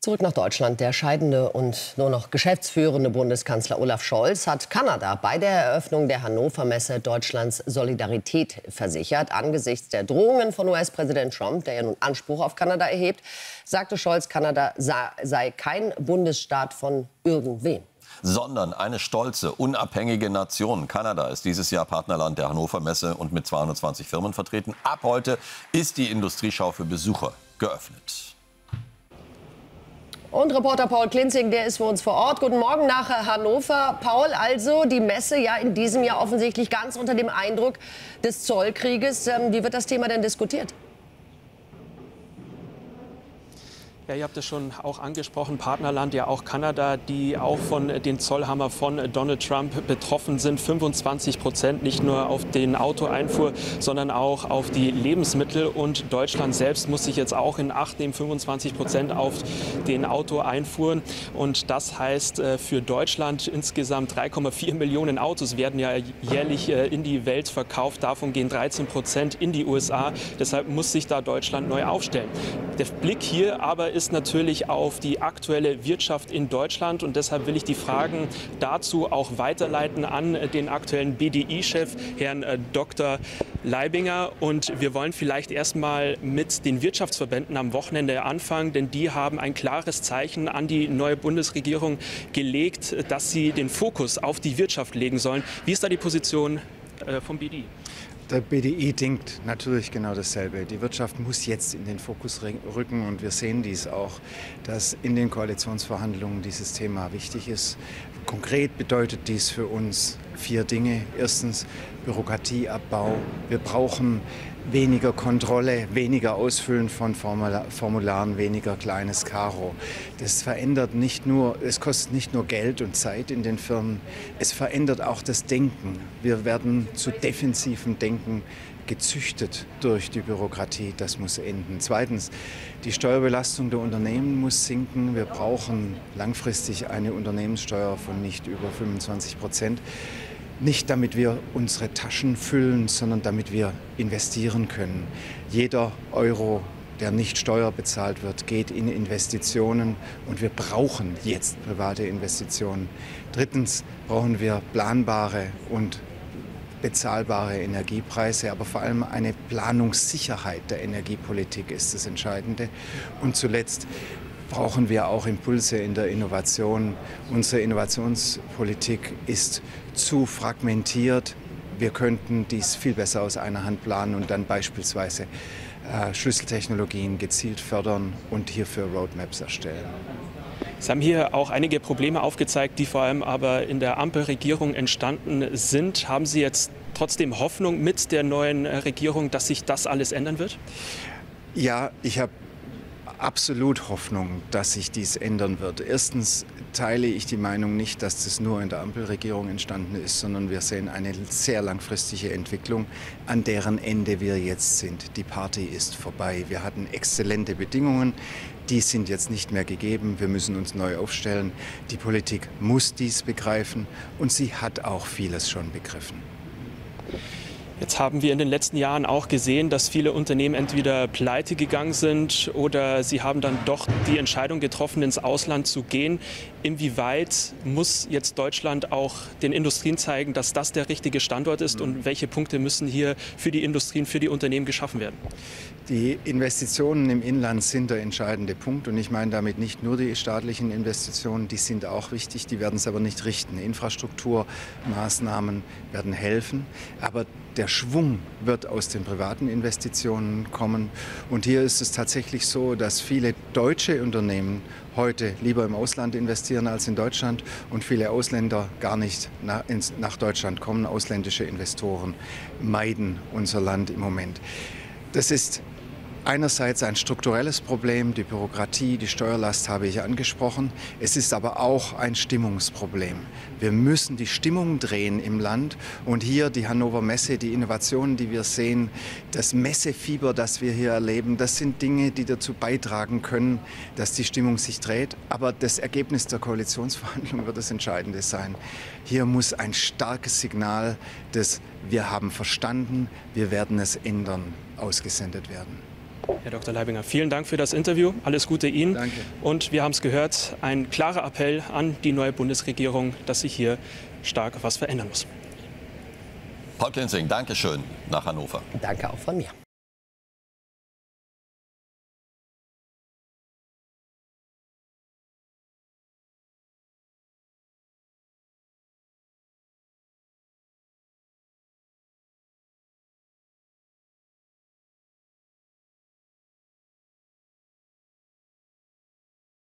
Zurück nach Deutschland. Der scheidende und nur noch geschäftsführende Bundeskanzler Olaf Scholz hat Kanada bei der Eröffnung der Hannover Messe Deutschlands Solidarität versichert. Angesichts der Drohungen von US-Präsident Trump, der ja nun Anspruch auf Kanada erhebt, sagte Scholz, Kanada sei kein Bundesstaat von irgendwem, sondern eine stolze, unabhängige Nation. Kanada ist dieses Jahr Partnerland der Hannover Messe und mit 220 Firmen vertreten. Ab heute ist die Industrieschau für Besucher geöffnet. Und Reporter Paul Klinzing, der ist für uns vor Ort. Guten Morgen nach Hannover. Paul, also die Messe ja in diesem Jahr offensichtlich ganz unter dem Eindruck des Zollkrieges. Wie wird das Thema denn diskutiert? Ja, ihr habt es schon auch angesprochen, Partnerland, ja auch Kanada, die auch von den Zollhammer von Donald Trump betroffen sind. 25%, nicht nur auf den Autoeinfuhr, sondern auch auf die Lebensmittel. Und Deutschland selbst muss sich jetzt auch in Acht nehmen, 25% auf den Autoeinfuhren. Und das heißt für Deutschland insgesamt 3,4 Millionen Autos werden ja jährlich in die Welt verkauft. Davon gehen 13% in die USA. Deshalb muss sich da Deutschland neu aufstellen. Der Blick hier aber ist natürlich auf die aktuelle Wirtschaft in Deutschland. Und deshalb will ich die Fragen dazu auch weiterleiten an den aktuellen BDI-Chef, Herrn Dr. Leibinger. Und wir wollen vielleicht erstmal mit den Wirtschaftsverbänden am Wochenende anfangen, denn die haben ein klares Zeichen an die neue Bundesregierung gelegt, dass sie den Fokus auf die Wirtschaft legen sollen. Wie ist da die Position vom BDI? Der BDI denkt natürlich genau dasselbe. Die Wirtschaft muss jetzt in den Fokus rücken und wir sehen dies auch, dass in den Koalitionsverhandlungen dieses Thema wichtig ist. Konkret bedeutet dies für uns 4 Dinge. Erstens Bürokratieabbau. Wir brauchen weniger Kontrolle, weniger Ausfüllen von Formularen, weniger kleines Karo. Das verändert nicht nur, es kostet nicht nur Geld und Zeit in den Firmen, es verändert auch das Denken. Wir werden zu defensivem Denken gezüchtet durch die Bürokratie. Das muss enden. Zweitens, die Steuerbelastung der Unternehmen muss sinken. Wir brauchen langfristig eine Unternehmenssteuer von nicht über 25%. Nicht damit wir unsere Taschen füllen, sondern damit wir investieren können. Jeder Euro, der nicht Steuer bezahlt wird, geht in Investitionen und wir brauchen jetzt private Investitionen. Drittens brauchen wir planbare und bezahlbare Energiepreise, aber vor allem eine Planungssicherheit der Energiepolitik ist das Entscheidende. Und zuletzt brauchen wir auch Impulse in der Innovation. Unsere Innovationspolitik ist zu fragmentiert. Wir könnten dies viel besser aus einer Hand planen und dann beispielsweise Schlüsseltechnologien gezielt fördern und hierfür Roadmaps erstellen. Es haben hier auch einige Probleme aufgezeigt, die vor allem aber in der Ampelregierung entstanden sind. Haben Sie jetzt trotzdem Hoffnung mit der neuen Regierung, dass sich das alles ändern wird? Ja, ich habe absolut Hoffnung, dass sich dies ändern wird. Erstens teile ich die Meinung nicht, dass das nur in der Ampelregierung entstanden ist, sondern wir sehen eine sehr langfristige Entwicklung, an deren Ende wir jetzt sind. Die Party ist vorbei. Wir hatten exzellente Bedingungen. Die sind jetzt nicht mehr gegeben. Wir müssen uns neu aufstellen. Die Politik muss dies begreifen und sie hat auch vieles schon begriffen. Jetzt haben wir in den letzten Jahren auch gesehen, dass viele Unternehmen entweder pleite gegangen sind oder sie haben dann doch die Entscheidung getroffen, ins Ausland zu gehen. Inwieweit muss jetzt Deutschland auch den Industrien zeigen, dass das der richtige Standort ist und welche Punkte müssen hier für die Industrien, für die Unternehmen geschaffen werden? Die Investitionen im Inland sind der entscheidende Punkt und ich meine damit nicht nur die staatlichen Investitionen, die sind auch wichtig, die werden es aber nicht richten. Infrastrukturmaßnahmen werden helfen, aber der Schwung wird aus den privaten Investitionen kommen. Und hier ist es tatsächlich so, dass viele deutsche Unternehmen heute lieber im Ausland investieren als in Deutschland und viele Ausländer gar nicht nach Deutschland kommen. Ausländische Investoren meiden unser Land im Moment. Das ist einerseits ein strukturelles Problem, die Bürokratie, die Steuerlast habe ich angesprochen. Es ist aber auch ein Stimmungsproblem. Wir müssen die Stimmung drehen im Land und hier die Hannover Messe, die Innovationen, die wir sehen, das Messefieber, das wir hier erleben, das sind Dinge, die dazu beitragen können, dass die Stimmung sich dreht. Aber das Ergebnis der Koalitionsverhandlungen wird das Entscheidende sein. Hier muss ein starkes Signal des "Wir haben verstanden, wir werden es ändern" ausgesendet werden. Herr Dr. Leibinger, vielen Dank für das Interview. Alles Gute Ihnen. Danke. Und wir haben es gehört, ein klarer Appell an die neue Bundesregierung, dass sich hier stark was verändern muss. Paul Kensing, danke schön nach Hannover. Danke auch von mir.